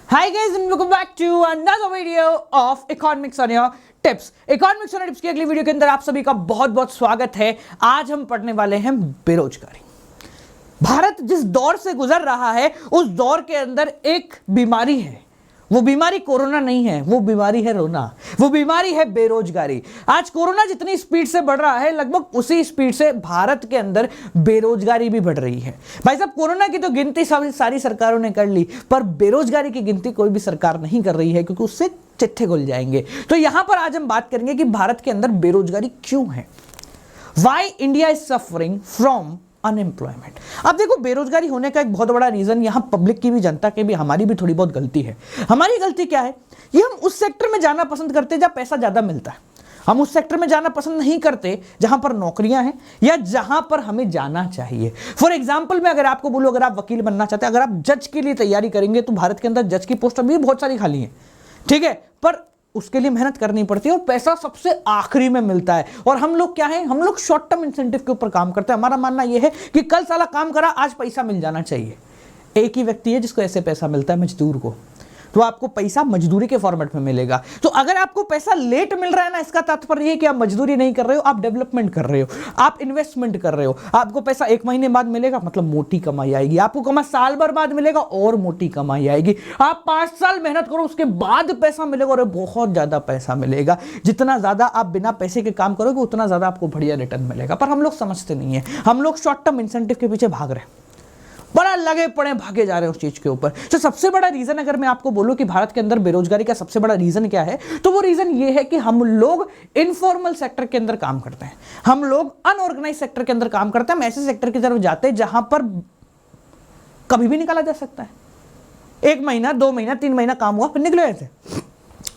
Hi guys and welcome back to another video of Economics on your Tips। Economics on your Tips की अगली video के अंदर आप सभी का बहुत बहुत स्वागत है। आज हम पढ़ने वाले हैं बेरोजगारी। भारत जिस दौर से गुजर रहा है उस दौर के अंदर एक बीमारी है। वो बीमारी कोरोना नहीं है, वो बीमारी है रोना, वो बीमारी है बेरोजगारी। आज कोरोना जितनी स्पीड से बढ़ रहा है लगभग उसी स्पीड से भारत के अंदर बेरोजगारी भी बढ़ रही है। भाई साहब, कोरोना की तो गिनती सारी सरकारों ने कर ली, पर बेरोजगारी की गिनती कोई भी सरकार नहीं कर रही है, क्योंकि उससे चिट्ठे खुल जाएंगे। तो यहां पर आज हम बात करेंगे कि भारत के अंदर बेरोजगारी क्यों है। Why India is suffering from unemployment. अब देखो, बेरोजगारी होने का एक बहुत बड़ा रीजन यहां पब्लिक की भी, जनता की भी, हमारी भी थोड़ी बहुत गलती है। हमारी गलती क्या है? ये हम उस सेक्टर में जाना पसंद करते हैं जहां पैसा ज्यादा मिलता है। हम उस सेक्टर में जाना पसंद नहीं करते जहां पर नौकरियां हैं या जहां पर हमें जाना चाहिए। फॉर एग्जाम्पल मैं अगर आपको बोलूं, अगर आप वकील बनना चाहते हैं, अगर आप जज के लिए तैयारी करेंगे तो भारत के अंदर जज की पोस्ट अभी बहुत सारी खाली है, ठीक है, पर उसके लिए मेहनत करनी पड़ती है और पैसा सबसे आखिरी में मिलता है। और हम लोग क्या है, हम लोग शॉर्ट टर्म इंसेंटिव के ऊपर काम करते हैं। हमारा मानना यह है कि कल साला काम करा, आज पैसा मिल जाना चाहिए। एक ही व्यक्ति है जिसको ऐसे पैसा मिलता है, मजदूर को। तो आपको पैसा मजदूरी के फॉर्मेट में मिलेगा। तो अगर आपको पैसा लेट मिल रहा है ना, इसका तात्पर्य है कि आप मजदूरी नहीं कर रहे हो, आप डेवलपमेंट कर रहे हो, आप इन्वेस्टमेंट कर रहे हो। आपको पैसा 1 महीने बाद मिलेगा, मतलब मोटी कमाई आएगी। आपको कमा साल भर बाद मिलेगा और मोटी कमाई आएगी। आप 5 साल मेहनत करो, उसके बाद पैसा मिलेगा और बहुत ज्यादा पैसा मिलेगा। जितना ज्यादा आप बिना पैसे के काम करोगे उतना ज्यादा आपको बढ़िया रिटर्न मिलेगा। पर हम लोग समझते नहीं है, हम लोग शॉर्ट टर्म इंसेंटिव के पीछे भाग रहे हैं, बड़ा लगे पड़े भागे जा रहे हैं उस चीज के ऊपर। तो सबसे बड़ा रीजन अगर मैं आपको बोलूं कि भारत के अंदर बेरोजगारी का सबसे बड़ा रीजन क्या है, तो वो रीजन ये है कि हम लोग इनफॉर्मल सेक्टर के अंदर काम करते हैं। हम लोग अनऑर्गेनाइज सेक्टर के अंदर काम करते हैं। हम ऐसे सेक्टर की तरफ जाते हैं जहां पर कभी भी निकाला जा सकता है। 1 महीना, 2 महीना, 3 महीना काम हुआ, फिर निकले ऐसे,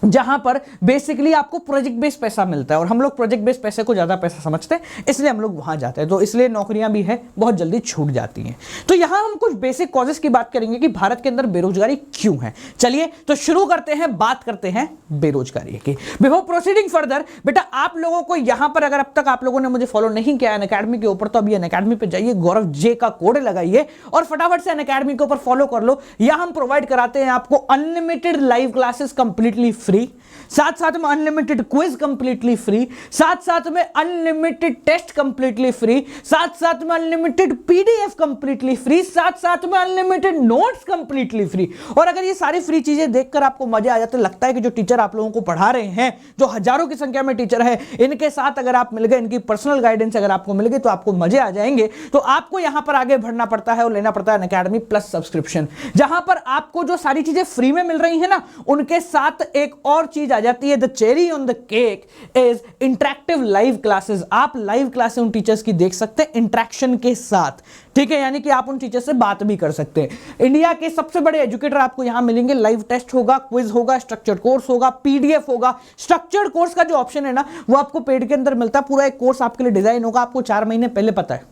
जहां पर बेसिकली आपको प्रोजेक्ट बेस्ड पैसा मिलता है। और हम लोग प्रोजेक्ट बेस्ड पैसे को ज्यादा पैसा समझते हैं, इसलिए हम लोग वहां जाते हैं। तो इसलिए नौकरियां भी है बहुत जल्दी छूट जाती हैं। तो यहां हम कुछ बेसिक कॉजेस की बात करेंगे कि भारत के अंदर बेरोजगारी क्यों है। चलिए तो शुरू करते हैं, बात करते हैं बेरोजगारी की। बिफोर प्रोसीडिंग फर्दर, बेटा आप लोगों को यहां पर, अगर अब तक आप लोगों ने मुझे फॉलो नहीं किया अनअकैडमी के ऊपर, तो अभी अनअकैडमी पे जाइए, गौरव जे का कोड लगाइए और फटाफट से अनअकैडमी के ऊपर फॉलो कर लो। यहां हम प्रोवाइड कराते हैं आपको unlimited live classes completely free, साथ साथ में अनलिमिटेड क्विज कंप्लीटली फ्री, साथ साथ में अनलिमिटेड टेस्ट कंप्लीटली फ्री, साथ साथ में अनलिमिटेड पीडीएफ कंप्लीटली फ्री, साथ साथ में अनलिमिटेड नोट्स कंप्लीटली फ्री। और अगर ये सारी फ्री चीजें देखकर आपको मजा आ जाता है, लगता है कि जो टीचर आप लोगों को पढ़ा रहे हैं, जो हजारों की संख्या में टीचर है, इनके साथ अगर आप मिल गए, इनकी पर्सनल गाइडेंस अगर आपको मिल गई, तो आपको मजे आ जाएंगे। तो आपको यहां पर आगे बढ़ना पड़ता है और लेना पड़ता है अनअकैडमी प्लस सब्सक्रिप्शन, जहां पर आपको जो सारी चीजें फ्री में मिल रही है ना, उनके साथ एक और चीज आ जाती है। The cherry on the cake is interactive live classes. आप लाइव क्लासेस उन टीचर्स की देख सकते हैं इंटरेक्शन के साथ, ठीक है, यानी कि आप उन टीचर से बात भी कर सकते हैं। इंडिया के सबसे बड़े एजुकेटर आपको यहां मिलेंगे। लाइव टेस्ट होगा, क्विज होगा, स्ट्रक्चर्ड कोर्स होगा, पीडीएफ होगा। स्ट्रक्चर्ड कोर्स का जो ऑप्शन है ना, वो आपको पेड के अंदर मिलता है। पूरा एक कोर्स आपके लिए डिजाइन होगा। आपको 4 महीने पहले पता है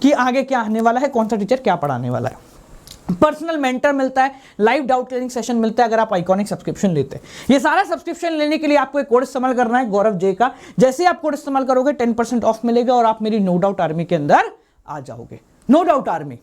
कि आगे क्या आने वाला है, कौन सा टीचर क्या पढ़ाने वाला है। पर्सनल मेंटर मिलता है, लाइव डाउट क्लियरिंग सेशन मिलता है अगर आप आइकॉनिक सब्सक्रिप्शन लेते हैं। ये सारा सब्सक्रिप्शन लेने के लिए आपको एक कोड इस्तेमाल करना है, गौरव जे का। जैसे आप कोड इस्तेमाल करोगे 10% ऑफ मिलेगा और आप मेरी नो डाउट आर्मी के अंदर आ जाओगे। No doubt army,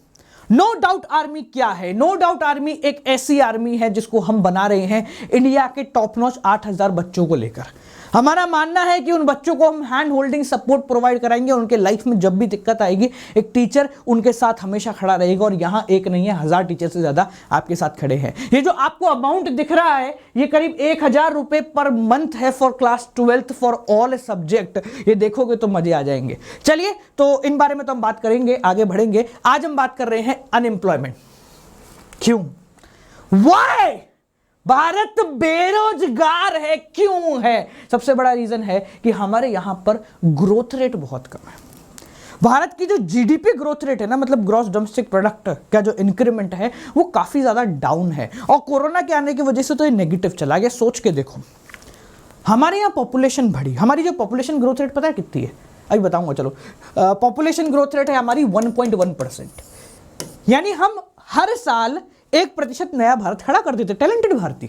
no doubt army क्या है? नो डाउट आर्मी एक ऐसी आर्मी है जिसको हम बना रहे हैं इंडिया के टॉप नॉच 8000 बच्चों को लेकर। हमारा मानना है कि उन बच्चों को हम हैंड होल्डिंग सपोर्ट प्रोवाइड कराएंगे। उनके लाइफ में जब भी दिक्कत आएगी, एक टीचर उनके साथ हमेशा खड़ा रहेगा। और यहां एक नहीं है, 1000 टीचर से ज्यादा आपके साथ खड़े हैं। ये जो आपको अमाउंट दिख रहा है, ये करीब 1000 रुपए पर मंथ है for class 12th for all subject. ये देखोगे तो मजे आ जाएंगे। चलिए, तो इन बारे में तो हम बात करेंगे, आगे बढ़ेंगे। आज हम बात कर रहे हैं अनएम्प्लॉयमेंट। क्यों? व्हाई भारत बेरोजगार है? क्यों है? सबसे बड़ा रीजन है कि हमारे यहां पर ग्रोथ रेट बहुत कम है। भारत की जो जीडीपी ग्रोथ रेट है ना, मतलब ग्रॉस डोमेस्टिक प्रोडक्ट का जो इंक्रीमेंट है, वो काफी ज्यादा डाउन है। और कोरोना के आने की वजह से तो ये नेगेटिव चला गया। सोच के देखो, हमारे यहां पॉपुलेशन बढ़ी। हमारी जो पॉपुलेशन ग्रोथ रेट पता है कितनी है? अभी बताऊंगा। चलो, पॉपुलेशन ग्रोथ रेट है हमारी 1.1%। यानी हम हर साल 1% नया भारत खड़ा कर देते। टैलेंटेड भारतीय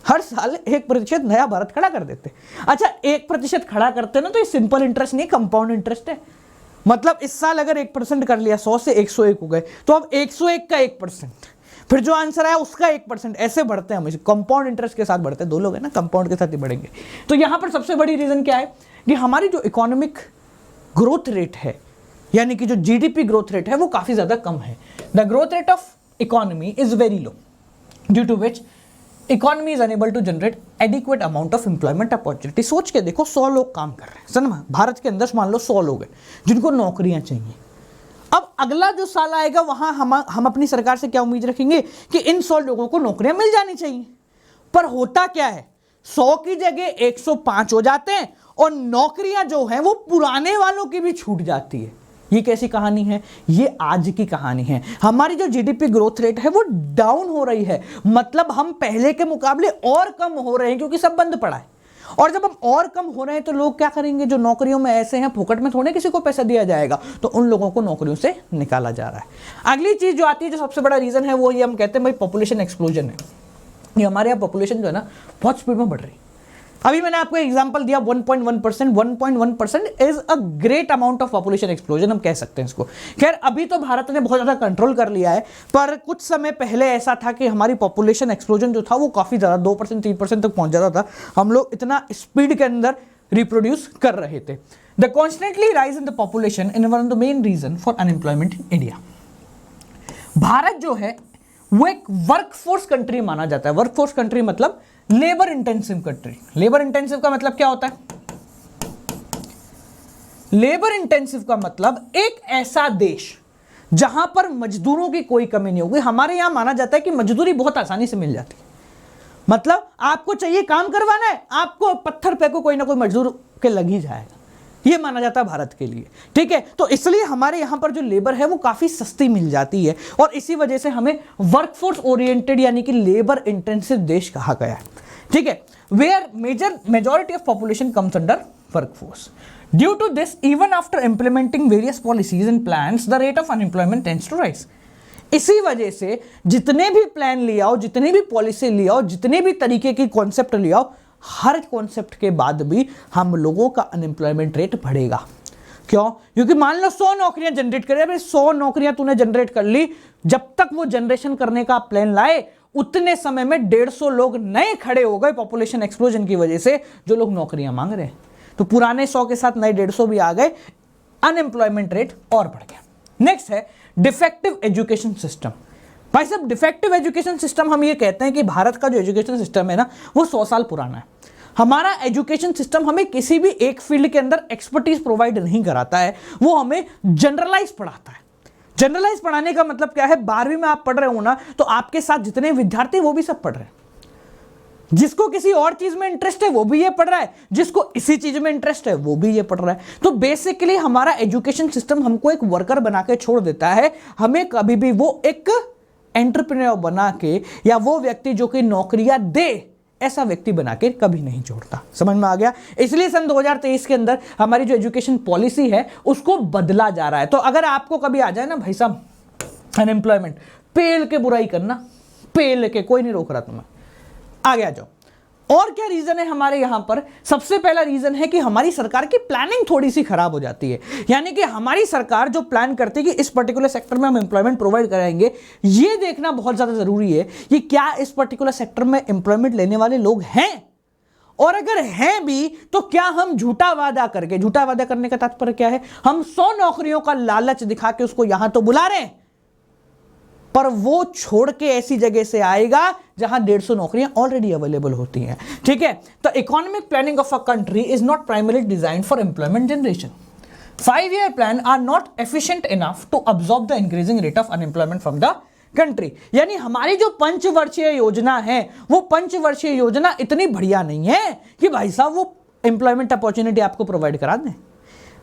हर साल 1% नया भारत खड़ा कर देते। अच्छा, 1% खड़ा करते ना, तो ये सिंपल इंटरेस्ट नहीं, कंपाउंड इंटरेस्ट है। मतलब इस साल अगर 1% कर लिया, 100 से 101 हो गए, तो अब 101 का 1%, फिर जो आंसर आया उसका 1%, ऐसे बढ़ते हैं हमेशा, कंपाउंड इंटरेस्ट के साथ बढ़ते हैं। दो लोग हैं ना, कंपाउंड के साथ ही बढ़ेंगे। तो यहां पर सबसे बड़ी रीजन क्या है कि हमारी जो इकोनॉमिक ग्रोथ रेट है, यानी कि जो जीडीपी ग्रोथ रेट है, वो काफी ज्यादा कम है। The growth rate of economy is very low, due to which economy is unable to generate adequate amount of employment opportunity. सोच के देखो, 100 लोग काम कर रहे हैं सनमा, भारत के अंदर मान लो 100 लोग हैं जिनको नौकरियां चाहिए। अब अगला जो साल आएगा वहां हम अपनी सरकार से क्या उम्मीद रखेंगे कि इन 100 लोगों को नौकरियां मिल जानी चाहिए। पर होता क्या है, 100 की जगह 105 हो जाते हैं और नौकरियां जो हैं वो पुराने वालों की भी छूट जाती है। ये कैसी कहानी है? ये आज की कहानी है। हमारी जो जीडीपी ग्रोथ रेट है वो डाउन हो रही है, मतलब हम पहले के मुकाबले और कम हो रहे हैं, क्योंकि सब बंद पड़ा है। और जब हम और कम हो रहे हैं तो लोग क्या करेंगे? जो नौकरियों में ऐसे हैं, फोकट में थोड़े किसी को पैसा दिया जाएगा, तो उन लोगों को नौकरियों से निकाला जा रहा है। अगली चीज जो आती है, जो सबसे बड़ा रीजन है, वो ये हम कहते हैं भाई पॉपुलेशन एक्सप्लोजन है। ये हमारे यहाँ पॉपुलेशन जो है ना बहुत स्पीड में बढ़ रही है। अभी मैंने आपको एग्जांपल दिया 1.1%। 1.1% is a great amount of population explosion, हम कह सकते हैं इसको। खैर अभी तो भारत ने बहुत ज्यादा कंट्रोल कर लिया है, पर कुछ समय पहले ऐसा था कि हमारी पॉपुलेशन एक्सप्लोजन जो था वो काफी ज्यादा 2% 3% तक पहुंच जाता था। हम लोग इतना स्पीड के अंदर रिप्रोड्यूस कर रहे थे। The constantly rise in the population in one of the main reason for unemployment in India. भारत जो है वो एक वर्कफोर्स कंट्री माना जाता है। वर्कफोर्स कंट्री मतलब labour intensive country. Labour intensive का मतलब क्या होता है? लेबर इंटेंसिव का मतलब एक ऐसा देश जहां पर मजदूरों की कोई कमी नहीं होगी। हमारे यहां माना जाता है कि मजदूरी बहुत आसानी से मिल जाती है। मतलब आपको चाहिए काम करवाना है, आपको पत्थर फेंको, कोई ना कोई मजदूर के लग ही जाएगा। ये माना जाता है भारत के लिए, ठीक है। तो इसलिए हमारे यहां पर जो लेबर है वो काफी सस्ती मिल जाती है, और इसी वजह से हमें वर्कफोर्स ओरिएंटेड यानी कि लेबर इंटेंसिव देश कहा गया है, ठीक है। Where majority of population comes under workforce. Due to this, even after implementing various policies and plans, the rate of unemployment tends to rise. इसी वजह से जितने भी प्लान लिया हो, जितनी भी पॉलिसी लिया हो, जितने भी तरीके की कॉन्सेप्ट लिया हो, हर कॉन्सेप्ट के बाद भी हम लोगों का अनएम्प्लॉयमेंट रेट बढ़ेगा। क्यों? क्योंकि मान लो 100 नौकरियां जनरेट करें, भाई 100 नौकरियां तूने जनरेट कर ली, जब तक वो जनरेशन करने का प्लान लाए उतने समय में 150 लोग नए खड़े हो गए पॉपुलेशन एक्सप्लोजन की वजह से, जो लोग नौकरियां मांग रहे हैं। तो पुराने 100 के साथ नए 150 भी आ गए, अनएम्प्लॉयमेंट रेट और बढ़ गया। नेक्स्ट है डिफेक्टिव एजुकेशन सिस्टम। भाई साहब, डिफेक्टिव एजुकेशन सिस्टम हम ये कहते हैं कि भारत का जो एजुकेशन सिस्टम है ना वो 100 साल पुराना है। हमारा एजुकेशन सिस्टम हमें किसी भी एक फील्ड के अंदर एक्सपर्टीज प्रोवाइड नहीं कराता है, वो हमें जनरलाइज पढ़ाता है। जनरलाइज पढ़ाने का मतलब क्या है? 12वीं में आप पढ़ रहे हो ना, तो आपके साथ जितने विद्यार्थी वो भी सब पढ़ रहे हैं। जिसको किसी और चीज में इंटरेस्ट है वो भी ये पढ़ रहा है, जिसको इसी चीज में इंटरेस्ट है वो भी ये पढ़ रहा है। तो बेसिकली हमारा एजुकेशन सिस्टम हमको एक वर्कर बना के छोड़ देता है, हमें कभी भी वो एक एंटरप्रेन्योर बना के या वो व्यक्ति जो कि नौकरियां दे ऐसा व्यक्ति बना के कभी नहीं जोड़ता। समझ में आ गया? इसलिए सन 2023 के अंदर हमारी जो एजुकेशन पॉलिसी है उसको बदला जा रहा है। तो अगर आपको कभी आ जाए ना भाई साहब अनएम्प्लॉयमेंट, पेल के बुराई करना, पेल के, कोई नहीं रोक रहा तुम्हें, आगे आ जाओ। और क्या रीजन है हमारे यहां पर? सबसे पहला रीजन है कि हमारी सरकार की प्लानिंग थोड़ी सी खराब हो जाती है। यानी कि हमारी सरकार जो प्लान करती है कि इस पर्टिकुलर सेक्टर में हम एम्प्लॉयमेंट प्रोवाइड कराएंगे, ये देखना बहुत ज्यादा जरूरी है कि क्या इस पर्टिकुलर सेक्टर में एम्प्लॉयमेंट लेने वाले लोग हैं, और अगर हैं भी तो क्या हम झूठा वादा करके, झूठा वादा करने का तात्पर्य क्या है? हम 100 नौकरियों का लालच दिखा के उसको यहां तो बुला रहे हैं, पर वो छोड़ के ऐसी जगह से आएगा जहां 150 नौकरियां ऑलरेडी अवेलेबल होती हैं, ठीक है। तो economic planning of a country is not primarily design for employment generation. 5-year plan are not efficient enough to absorb the increasing rate of unemployment from the country. यानी हमारी जो पंचवर्षीय योजना है, वो पंचवर्षीय योजना इतनी बढ़िया नहीं है कि भाई साहब वो एम्प्लॉयमेंट अपॉर्चुनिटी आपको प्रोवाइड करा दें।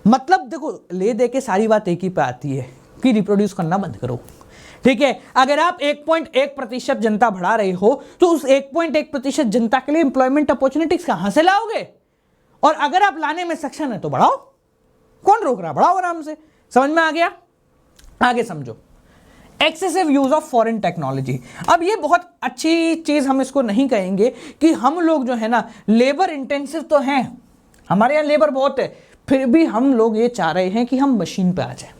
मतलब देखो, ले दे के सारी बात एक ही पे आती है कि रिप्रोड्यूस करना बंद करो, ठीक है। अगर आप 1.1% जनता बढ़ा रहे हो तो उस 1.1% जनता के लिए एम्प्लॉयमेंट अपॉर्चुनिटीज कहां से लाओगे? और अगर आप लाने में सक्षम है तो बढ़ाओ, कौन रोक रहा? बढ़ाओ आराम से। समझ में आ गया? आगे समझो। Excessive use of foreign technology. अब ये बहुत अच्छी चीज हम इसको नहीं कहेंगे कि हम लोग जो है ना लेबर इंटेंसिव तो हैं, हमारे यहां लेबर बहुत है, फिर भी हम लोग ये चाह रहे हैं कि हम मशीन पे आ जाए।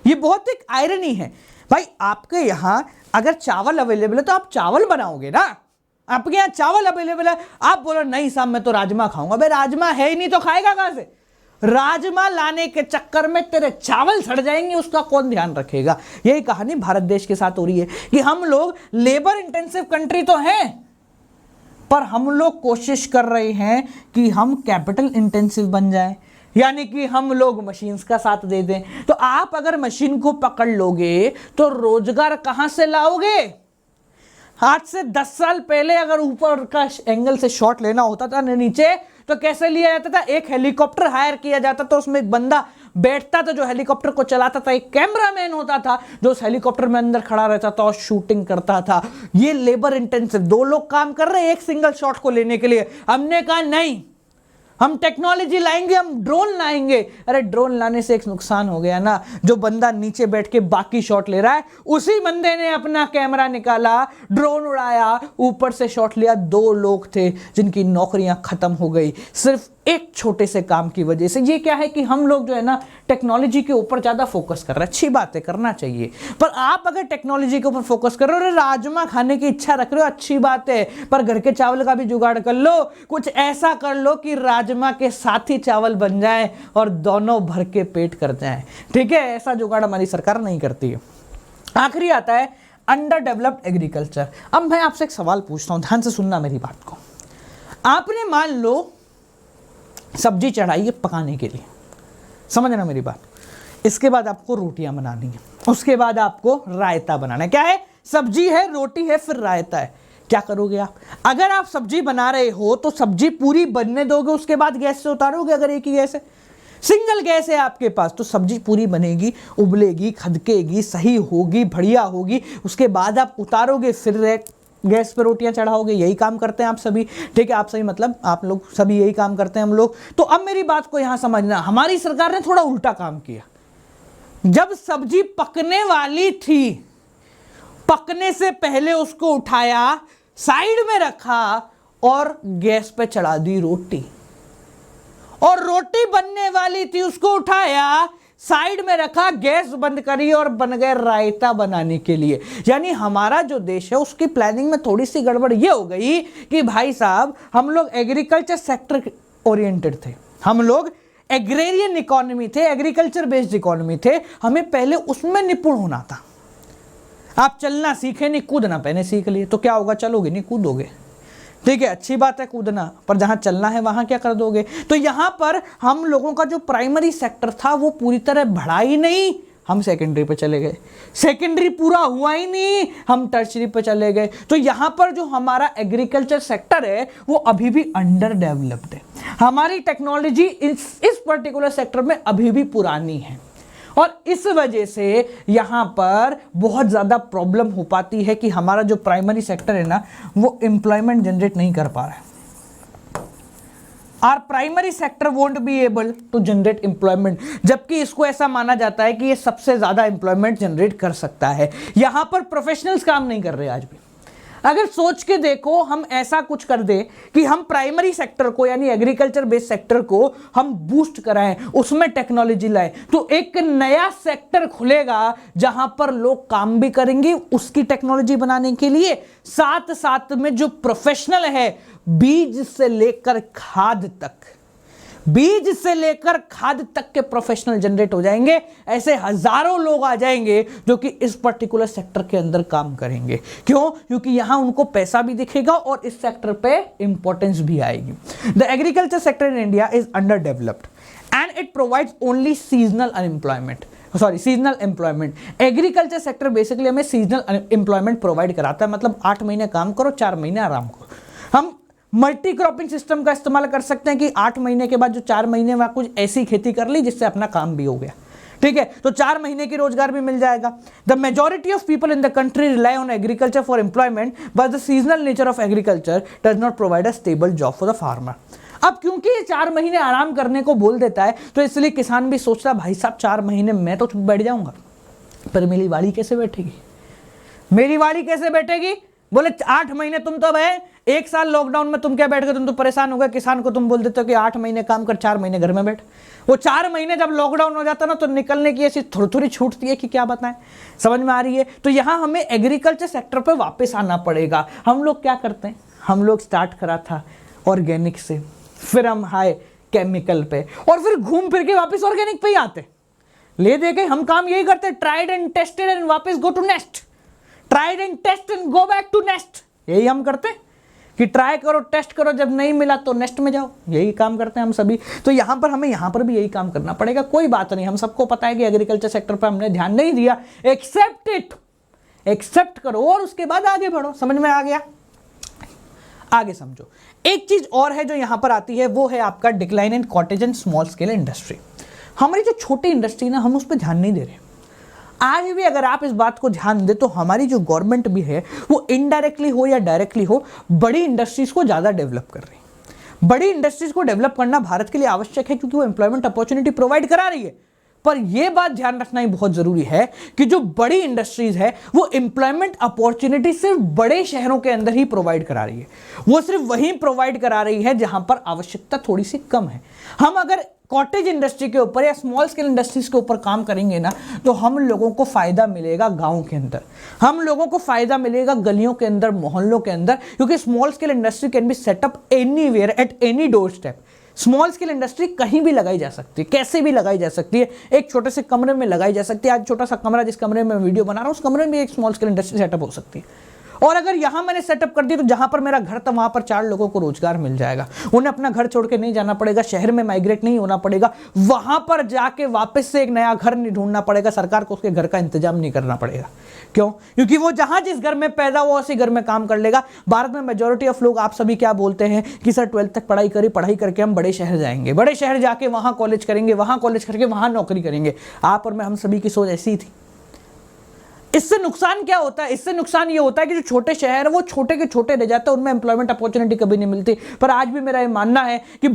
ये बहुत एक आयरनी है। भाई आपके यहां अगर चावल अवेलेबल है तो आप चावल बनाओगे ना, आपके यहाँ चावल अवेलेबल है, आप बोलो नहीं साहब मैं तो राजमा खाऊंगा। भाई राजमा है ही नहीं तो खाएगा कहां से? राजमा लाने के चक्कर में तेरे चावल सड़ जाएंगे, उसका कौन ध्यान रखेगा? यही कहानी भारत देश के साथ हो रही है कि हम लोग लेबर इंटेंसिव कंट्री तो हैं, पर हम लोग कोशिश कर रहे हैं कि हम कैपिटल इंटेंसिव बन जाएं, यानी कि हम लोग मशीन्स का साथ दे दें। तो आप अगर मशीन को पकड़ लोगे तो रोजगार कहां से लाओगे? आज से 10 साल पहले अगर ऊपर का एंगल से शॉट लेना होता था नीचे, तो कैसे लिया जाता था? एक हेलीकॉप्टर हायर किया जाता था, उसमें एक बंदा बैठता था जो हेलीकॉप्टर को चलाता था, एक कैमरामैन होता था जो उस हेलीकॉप्टर में अंदर खड़ा रहता था और शूटिंग करता था। ये लेबर इंटेंसिव, 2 लोग काम कर रहे हैं एक सिंगल शॉट को लेने के लिए। हमने कहा नहीं, हम टेक्नोलॉजी लाएंगे, हम ड्रोन लाएंगे। अरे ड्रोन लाने से एक नुकसान हो गया ना, जो बंदा नीचे बैठ के बाकी शॉट ले रहा है उसी बंदे ने अपना कैमरा निकाला, ड्रोन उड़ाया, ऊपर से शॉट लिया। 2 लोग थे जिनकी नौकरियां खत्म हो गई सिर्फ एक छोटे से काम की वजह से। ये क्या है कि हम लोग जो है ना टेक्नोलॉजी के ऊपर ज्यादा फोकस कर रहे हैं। अच्छी बात है, करना चाहिए, पर आप अगर टेक्नोलॉजी के ऊपर फोकस कर रहे हो, राजमा खाने की इच्छा रख रहे हो, अच्छी बात है, पर घर के चावल का भी जुगाड़ कर लो। कुछ ऐसा कर लो कि राजमा के साथ ही चावल बन जाए और दोनों भर के पेट कर जाए। ठीक है, ऐसा जुगाड़ हमारी सरकार नहीं करती है। आखिरी आता है अंडर डेवलप्ड एग्रीकल्चर। अब मैं आपसे एक सवाल पूछता हूं, ध्यान से सुनना मेरी बात को। आपने मान लो सब्जी चढ़ाई है पकाने के लिए, समझना मेरी बात। इसके बाद आपको रोटियां बनानी है, उसके बाद आपको रायता बनाना है। क्या है? सब्जी है, रोटी है, फिर रायता है। क्या करोगे आप? अगर आप सब्जी बना रहे हो तो सब्जी पूरी बनने दोगे, उसके बाद गैस से उतारोगे? अगर एक ही गैस है, सिंगल गैस है आपके पास, तो सब्जी पूरी बनेगी, उबलेगी, खदकेगी, सही होगी, बढ़िया होगी, उसके बाद आप उतारोगे, फिर गैस पे रोटियां चढ़ाओगे। यही काम करते हैं आप सभी। ठीक है, आप सभी मतलब आप लोग सभी यही काम करते हैं हम लोग। तो अब मेरी बात को यहां समझना, हमारी सरकार ने थोड़ा उल्टा काम किया। जब सब्जी पकने वाली थी, पकने से पहले उसको उठाया, साइड में रखा और गैस पे चढ़ा दी रोटी। और रोटी बनने वाली थी, उसको उठाया, साइड में रखा, गैस बंद करी और बन गए रायता बनाने के लिए। यानी हमारा जो देश है उसकी प्लानिंग में थोड़ी सी गड़बड़ ये हो गई कि भाई साहब हम लोग एग्रीकल्चर सेक्टर ओरिएंटेड थे, हम लोग एग्रेरियन इकोनॉमी थे, एग्रीकल्चर बेस्ड इकोनॉमी थे, हमें पहले उसमें निपुण होना था। आप चलना सीखे नहीं, कूदना पहले सीख लिए, तो क्या होगा? चलोगे नहीं, कूदोगे। ठीक है, अच्छी बात है कूदना, पर जहां चलना है वहां क्या कर दोगे? तो यहां पर हम लोगों का जो प्राइमरी सेक्टर था वो पूरी तरह बढ़ा ही नहीं, हम सेकेंडरी पे चले गए। सेकेंडरी पूरा हुआ ही नहीं, हम टर्शरी पे चले गए। तो यहां पर जो हमारा एग्रीकल्चर सेक्टर है वो अभी भी अंडर डेवलप्ड है। हमारी टेक्नोलॉजी इस पर्टिकुलर सेक्टर में अभी भी पुरानी है, और इस वजह से यहां पर बहुत ज्यादा प्रॉब्लम हो पाती है कि हमारा जो प्राइमरी सेक्टर है ना वो एम्प्लॉयमेंट जनरेट नहीं कर पा रहा है। Our primary sector won't be able to generate employment, जबकि इसको ऐसा माना जाता है कि ये सबसे ज्यादा एम्प्लॉयमेंट जनरेट कर सकता है। यहां पर प्रोफेशनल्स काम नहीं कर रहे आज भी। अगर सोच के देखो, हम ऐसा कुछ कर दे कि हम प्राइमरी सेक्टर को यानी एग्रीकल्चर बेस्ड सेक्टर को हम बूस्ट कराएं, उसमें टेक्नोलॉजी लाएं, तो एक नया सेक्टर खुलेगा जहां पर लोग काम भी करेंगे उसकी टेक्नोलॉजी बनाने के लिए, साथ साथ में जो प्रोफेशनल है बीज से लेकर खाद तक, बीज से लेकर खाद तक के प्रोफेशनल जनरेट हो जाएंगे। ऐसे हजारों लोग आ जाएंगे जो कि इस पर्टिकुलर सेक्टर के अंदर काम करेंगे। क्यों? क्योंकि यहां उनको पैसा भी दिखेगा और इस सेक्टर पे इंपॉर्टेंस भी आएगी। The agriculture sector in India is under developed and it provides only seasonal unemployment, seasonal employment. Agriculture sector basically हमें सीजनल एम्प्लॉयमेंट प्रोवाइड कराता है, मतलब 8 महीने काम करो, 4 महीने आराम करो। हम मल्टी क्रॉपिंग सिस्टम का इस्तेमाल कर सकते हैं कि 8 महीने के बाद जो 4 महीने में कुछ ऐसी खेती कर ली जिससे अपना काम भी हो गया। ठीक है, तो 4 महीने की रोजगार भी मिल जाएगा। The majority of people in the country rely on agriculture for employment, but the seasonal nature of agriculture does not provide a stable job for the farmer. अब क्योंकि ये 4 महीने आराम करने को बोल देता है, तो इसलिए किसान भी सोचता है भाई साहब 4 महीने मैं तो बैठ जाऊंगा, पर मेरी वाड़ी कैसे बैठेगी? मेरी वाड़ी कैसे बैठेगी? बोले 8 महीने तुम तो भाई 1 साल लॉकडाउन में तुम क्या बैठ गए, तुम तो परेशान हो गए। किसान को तुम बोल देते हो कि 8 महीने काम कर, 4 महीने घर में बैठ। वो 4 महीने जब लॉकडाउन हो जाता ना तो निकलने की ऐसी थोड़ी थोड़ी छूटती है कि क्या बताएं, समझ में आ रही है। तो यहां हमें एग्रीकल्चर सेक्टर पे वापस आना पड़ेगा। हम लोग क्या करते हैं, हम लोग स्टार्ट करा था ऑर्गेनिक से, फिर हम आए केमिकल पे, और फिर घूम फिर के वापस ऑर्गेनिक पे ही आते। ले दे के हम काम यही करते, ट्राइड एंड टेस्टेड एंड वापस go to next, tried and test and go back to next. यही हम करते हैं कि ट्राई करो, टेस्ट करो, जब नहीं मिला तो नेक्स्ट में जाओ। यही काम करते हैं हम सभी। तो यहां पर हमें यहां पर भी यही काम करना पड़ेगा। कोई बात नहीं, हम सबको पता है कि एग्रीकल्चर सेक्टर पर हमने ध्यान नहीं दिया, एक्सेप्ट इट, एक्सेप्ट करो और उसके बाद आगे बढ़ो। समझ में आ गया? आगे समझो। एक चीज और है जो यहां पर आती है, वो है आपका decline in cottage and small scale industry. हमारी जो छोटी इंडस्ट्री ना, हम उस पर ध्यान नहीं दे रहे। आज भी अगर आप इस बात को ध्यान दें तो हमारी जो गवर्नमेंट भी है वो इनडायरेक्टली हो या डायरेक्टली हो बड़ी इंडस्ट्रीज को ज़्यादा डेवलप कर रही है। बड़ी इंडस्ट्रीज को डेवलप करना भारत के लिए आवश्यक है क्योंकि वो एम्प्लॉयमेंट अपॉर्चुनिटी प्रोवाइड करा रही है। पर यह बात ध्यान रखना ही बहुत जरूरी है कि जो बड़ी इंडस्ट्रीज है वो एम्प्लॉयमेंट अपॉर्चुनिटी सिर्फ बड़े शहरों के अंदर ही प्रोवाइड करा रही है। वो सिर्फ वहीं प्रोवाइड करा रही है जहां पर आवश्यकता थोड़ी सी कम है। हम अगर कॉटेज इंडस्ट्री के ऊपर या स्मॉल स्केल इंडस्ट्रीज के ऊपर काम करेंगे ना तो हम लोगों को फायदा मिलेगा गांव के अंदर, हम लोगों को फायदा मिलेगा गलियों के अंदर, मोहल्लों के अंदर, क्योंकि small scale industry can be set up anywhere at any door step. Small scale industry कहीं भी लगाई जा सकती है, कैसे भी लगाई जा सकती है। एक छोटे से कमरे में लगाई जा सकती है। आज छोटा सा कमरा, जिस कमरे में मैं वीडियो बना रहा हूं, उस कमरे में एक स्मॉल स्केल इंडस्ट्री सेटअप हो सकती है। और अगर यहां मैंने सेटअप कर दी तो जहां पर मेरा घर था वहां पर 4 लोगों को रोजगार मिल जाएगा। उन्हें अपना घर छोड़ के नहीं जाना पड़ेगा, शहर में माइग्रेट नहीं होना पड़ेगा, वहां पर जाके वापस से एक नया घर नहीं ढूंढना पड़ेगा, सरकार को उसके घर का इंतजाम नहीं करना पड़ेगा। क्यों? क्योंकि वो जहां जिस घर में पैदा हुआ उसी घर में काम कर लेगा। भारत में मेजॉरिटी ऑफ लोग, आप सभी क्या बोलते हैं कि सर 12th तक पढ़ाई करी, पढ़ाई करके हम बड़े शहर जाएंगे, बड़े शहर जाके वहां कॉलेज करेंगे, वहां कॉलेज करके वहां नौकरी करेंगे। आप और मैं, हम सभी की सोच ऐसी ही थी। इससे नुकसान क्या होता है? इससे नुकसान ये होता है कि जो छोटे शहर है वो छोटे के छोटे रह जाते हैं, उनमें एम्प्लॉयमेंट अपॉर्चुनिटी कभी नहीं मिलती। पर आज भी मेरा ये मानना है कि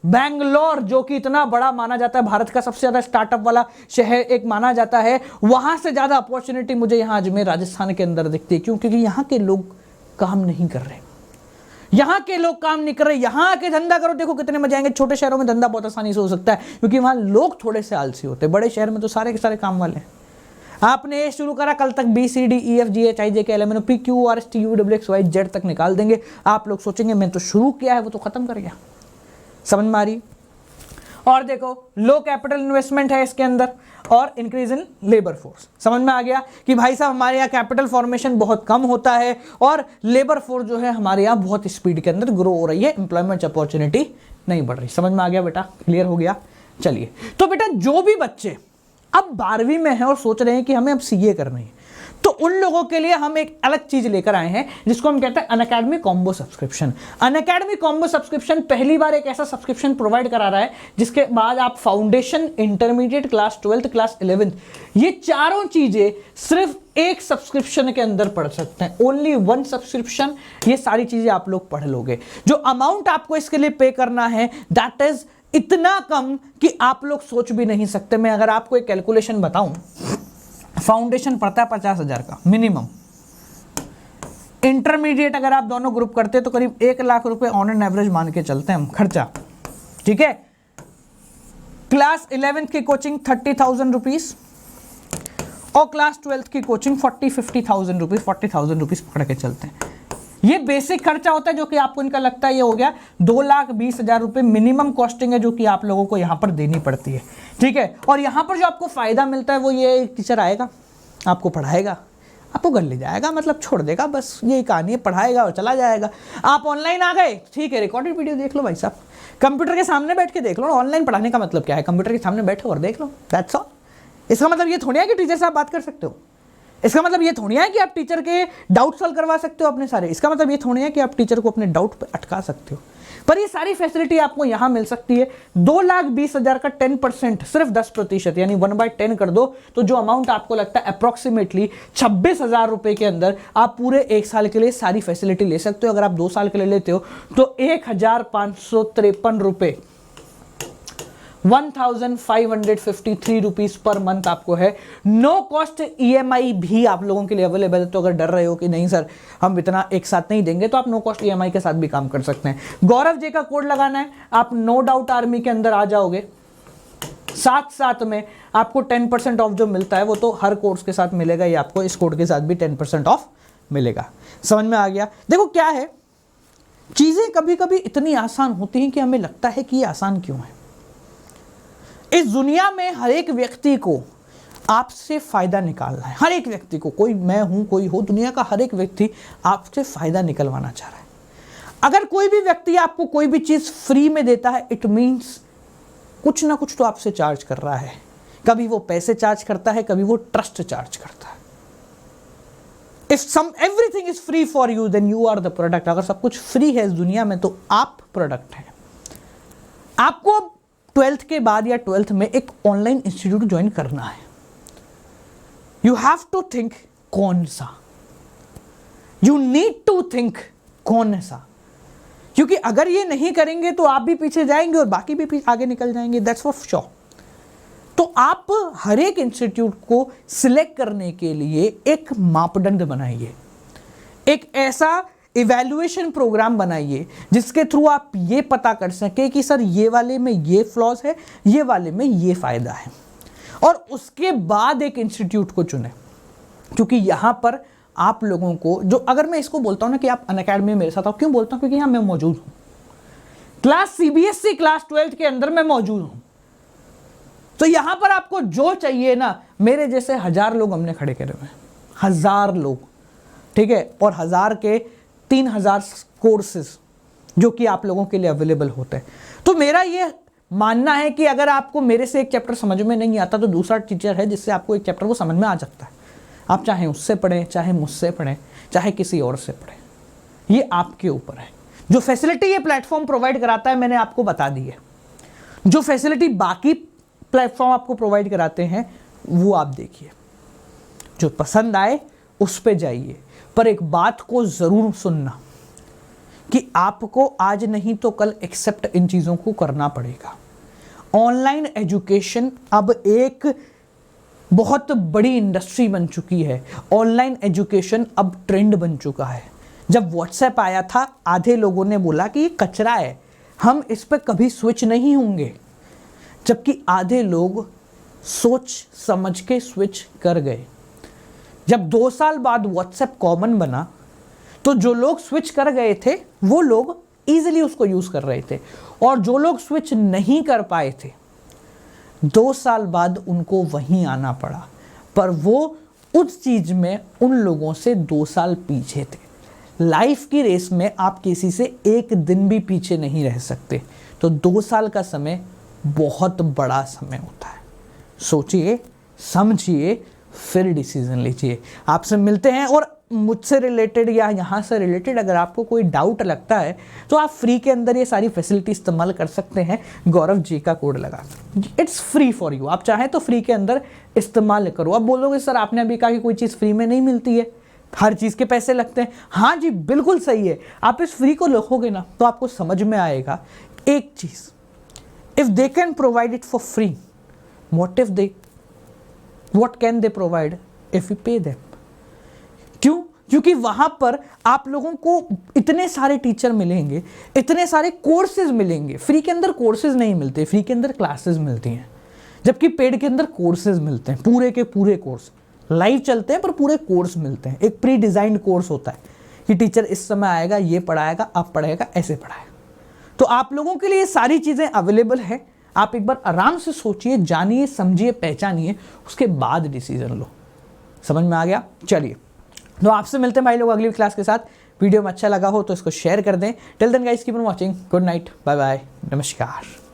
बैंगलोर जो कि इतना बड़ा माना जाता है, भारत का सबसे ज्यादा स्टार्टअप वाला शहर एक माना जाता है, वहां से ज्यादा अपॉर्चुनिटी मुझे यहां अजमेर राजस्थान के अंदर दिखती है। क्यों? क्योंकि यहां के लोग काम नहीं कर रहे, यहां के लोग काम नहीं कर रहे। यहां आके धंधा करो, देखो कितने मजे आएंगे। छोटे शहरों में धंधा बहुत आसानी से हो सकता है क्योंकि वहां लोग थोड़े से आलसी होते हैं। बड़े शहर में तो सारे के सारे काम वाले हैं। आपने ये शुरू करा, कल तक BCDEFGHIJKLMNOPQRSTUWXYZ तक निकाल देंगे। आप लोग सोचेंगे मैं तो शुरू किया है, वो तो खत्म कर गया। समझ में आ रही? और देखो, लो कैपिटल इन्वेस्टमेंट है इसके अंदर और इंक्रीज इन लेबर फोर्स। समझ में आ गया कि भाई साहब हमारे यहाँ कैपिटल फॉर्मेशन बहुत कम होता है और लेबर फोर्स जो है हमारे यहाँ बहुत स्पीड के अंदर ग्रो हो रही है, एम्प्लॉयमेंट अपॉर्चुनिटी नहीं बढ़ रही। समझ में आ गया बेटा? क्लियर हो गया? चलिए, तो बेटा जो भी बच्चे अब 12वीं में है और सोच रहे हैं कि हमें अब सीए करनी है, तो उन लोगों के लिए हम एक अलग चीज लेकर आए हैं जिसको हम कहते हैं Unacademy combo subscription. Unacademy combo subscription पहली बार एक ऐसा सब्सक्रिप्शन प्रोवाइड करा रहा है जिसके बाद आप foundation, intermediate, class 12th, class 11th, ये चारों चीजें सिर्फ एक सब्सक्रिप्शन के अंदर पढ़ सकते हैं। ओनली 1 सब्सक्रिप्शन, ये सारी चीजें आप लोग पढ़ लोगे। जो अमाउंट आपको इसके लिए पे करना है दैट इज इतना कम कि आप लोग सोच भी नहीं सकते। मैं अगर आपको एक कैलकुलेशन बताऊं, फाउंडेशन पड़ता है 50,000 का मिनिमम। इंटरमीडिएट अगर आप दोनों ग्रुप करते हैं तो करीब 1 लाख रुपए ऑन एन एवरेज मान के चलते हैं हम खर्चा, ठीक है। क्लास 11th की कोचिंग 30,000 रुपीज और क्लास 12th की कोचिंग 40,000 रुपीज, 40,000 रुपीज पकड़ के चलते हैं। ये बेसिक खर्चा होता है जो कि आपको इनका लगता है ये हो गया 2,20,000 रुपए मिनिमम कॉस्टिंग है जो कि आप लोगों को यहाँ पर देनी पड़ती है, ठीक है। और यहाँ पर जो आपको फायदा मिलता है वो ये, टीचर आएगा, आपको पढ़ाएगा, आपको घर ले जाएगा, मतलब छोड़ देगा, बस यही कहानी है, पढ़ाएगा और चला जाएगा। आप ऑनलाइन आ गए, ठीक है, रिकॉर्डेड वीडियो देख लो भाई साहब, कंप्यूटर के सामने बैठ के देख लो। ऑनलाइन पढ़ाने का मतलब क्या है? कंप्यूटर के सामने बैठो और देख लो, दैट्स ऑल। इसका मतलब ये थोड़ी है कि टीचर से आप बात कर सकते हो, इसका मतलब ये थोड़ी है कि आप टीचर के डाउट सॉल्व करवा सकते हो अपने सारे, इसका मतलब ये थोड़ी है कि आप टीचर को अपने डाउट पे अटका सकते हो। पर ये सारी फैसिलिटी आपको यहां मिल सकती है। 2,20,000 का 10%, सिर्फ 10% यानी 1/10 कर दो तो जो अमाउंट आपको लगता है अप्रोक्सीमेटली 26,000 रुपए के अंदर आप पूरे 1 साल के लिए सारी फैसिलिटी ले सकते हो। अगर आप 2 साल के लिए लेते हो तो 1,553 रुपए 1553 रुपीज पर मंथ आपको है। नो कॉस्ट EMI भी आप लोगों के लिए अवेलेबल है। तो अगर डर रहे हो कि नहीं सर हम इतना एक साथ नहीं देंगे, तो आप नो कॉस्ट EMI के साथ भी काम कर सकते हैं। गौरव जे का कोड लगाना है, आप नो डाउट आर्मी के अंदर आ जाओगे। साथ साथ में आपको 10% ऑफ जो मिलता है वो तो हर कोर्स के साथ मिलेगा, ये आपको इस कोड के साथ भी 10% ऑफ मिलेगा। समझ में आ गया? देखो क्या है, चीजें कभी कभी इतनी आसान होती हैं कि हमें लगता है कि ये आसान क्यों है। इस दुनिया में हर एक व्यक्ति को आपसे फायदा निकालना है। हर एक व्यक्ति को, कोई मैं हूं कोई हो, दुनिया का हर एक व्यक्ति आपसे फायदा निकलवाना चाह रहा है। अगर कोई भी व्यक्ति आपको कोई भी चीज फ्री में देता है, इट मीन्स कुछ ना कुछ तो आपसे चार्ज कर रहा है। कभी वो पैसे चार्ज करता है, कभी वो ट्रस्ट चार्ज करता है। If everything is free for you, then you are the product. अगर सब कुछ फ्री है इस दुनिया में तो आप प्रोडक्ट हैं। आपको 12th के बाद या 12th में एक ऑनलाइन इंस्टीट्यूट ज्वाइन करना है। यू हैव टू थिंक कौन सा, यू नीड टू थिंक कौन सा, क्योंकि अगर ये नहीं करेंगे तो आप भी पीछे जाएंगे और बाकी भी आगे निकल जाएंगे। That's for sure. तो आप हर एक इंस्टीट्यूट को सिलेक्ट करने के लिए एक मापदंड बनाइए, एक ऐसा इवैल्यूएशन प्रोग्राम बनाइए जिसके थ्रू आप ये पता कर सके कि सर ये वाले में ये फ्लॉज है, ये वाले में ये फायदा है, और उसके बाद एक इंस्टीट्यूट को चुने। क्योंकि यहां पर आप लोगों को जो, अगर मैं इसको बोलता हूं ना कि आप अनअकैडमी में मेरे साथ आओ, क्यों बोलता हूं? क्योंकि यहां मैं मौजूद हूं। क्लास CBSE क्लास 12th के अंदर मैं मौजूद हूं। तो यहां पर आपको जो चाहिए ना, मेरे जैसे 1000 लोग हमने खड़े करे हुए हैं, 1000 लोग, ठीक है, और 1000 के 3000 कोर्सेज जो कि आप लोगों के लिए अवेलेबल होते हैं। तो मेरा ये मानना है कि अगर आपको मेरे से एक चैप्टर समझ में नहीं आता तो दूसरा टीचर है जिससे आपको एक चैप्टर वो समझ में आ सकता है। आप चाहे उससे पढ़ें, चाहे मुझसे पढ़ें, चाहे किसी और से पढ़ें, ये आपके ऊपर है। जो फैसिलिटी ये प्लेटफॉर्म प्रोवाइड कराता है मैंने आपको बता दी है। जो फैसिलिटी बाकी प्लेटफॉर्म आपको प्रोवाइड कराते हैं वो आप देखिए, जो पसंद आए उस पे जाइए। पर एक बात को जरूर सुनना कि आपको आज नहीं तो कल एक्सेप्ट इन चीजों को करना पड़ेगा। ऑनलाइन एजुकेशन अब एक बहुत बड़ी इंडस्ट्री बन चुकी है। ऑनलाइन एजुकेशन अब ट्रेंड बन चुका है। जब व्हाट्सएप आया था आधे लोगों ने बोला कि ये कचरा है, हम इस पर कभी स्विच नहीं होंगे, जबकि आधे लोग सोच समझ के स्विच कर गए। जब 2 साल बाद व्हाट्सएप कॉमन बना तो जो लोग स्विच कर गए थे वो लोग इजीली उसको यूज कर रहे थे, और जो लोग स्विच नहीं कर पाए थे 2 साल बाद उनको वहीं आना पड़ा। पर वो उस चीज में उन लोगों से 2 साल पीछे थे। लाइफ की रेस में आप किसी से एक दिन भी पीछे नहीं रह सकते। तो 2 साल का समय बहुत बड़ा समय होता है। सोचिए, समझिए, फिर डिसीजन लीजिए। आपसे मिलते हैं, और मुझसे रिलेटेड या यहाँ से रिलेटेड अगर आपको कोई डाउट लगता है तो आप फ्री के अंदर ये सारी फैसिलिटी इस्तेमाल कर सकते हैं गौरव जी का कोड लगा। It's free for you. आप चाहें तो फ्री के अंदर इस्तेमाल करो। अब बोलोगे सर आपने अभी कहा कि कोई चीज़ फ्री में नहीं मिलती है, हर चीज़ के पैसे लगते हैं। हाँ जी बिल्कुल सही है। आप इस फ्री को लिखोगे ना तो आपको समझ में आएगा एक चीज़, if they can provide it for free, what can they provide if we pay them? क्यों? क्योंकि वहां पर आप लोगों को इतने सारे टीचर मिलेंगे, इतने सारे कोर्सेज मिलेंगे। फ्री के अंदर कोर्सेज नहीं मिलते, फ्री के अंदर क्लासेस मिलती हैं, जबकि पेड के अंदर कोर्सेज मिलते हैं। पूरे के पूरे कोर्स लाइव चलते हैं पर पूरे कोर्स मिलते हैं। एक प्री डिजाइंड कोर्स होता है कि टीचर इस समय आएगा, ये पढ़ाएगा, अब पढ़ाएगा, ऐसे पढ़ाएगा। तो आप लोगों के लिए सारी चीजें अवेलेबल है। आप एक बार आराम से सोचिए, जानिए, समझिए, पहचानिए, उसके बाद डिसीजन लो। समझ में आ गया? चलिए, तो आपसे मिलते हैं भाई लोग अगली क्लास के साथ। वीडियो में अच्छा लगा हो तो इसको शेयर कर दें। Till then guys keep on watching. Good night, bye bye, नमस्कार।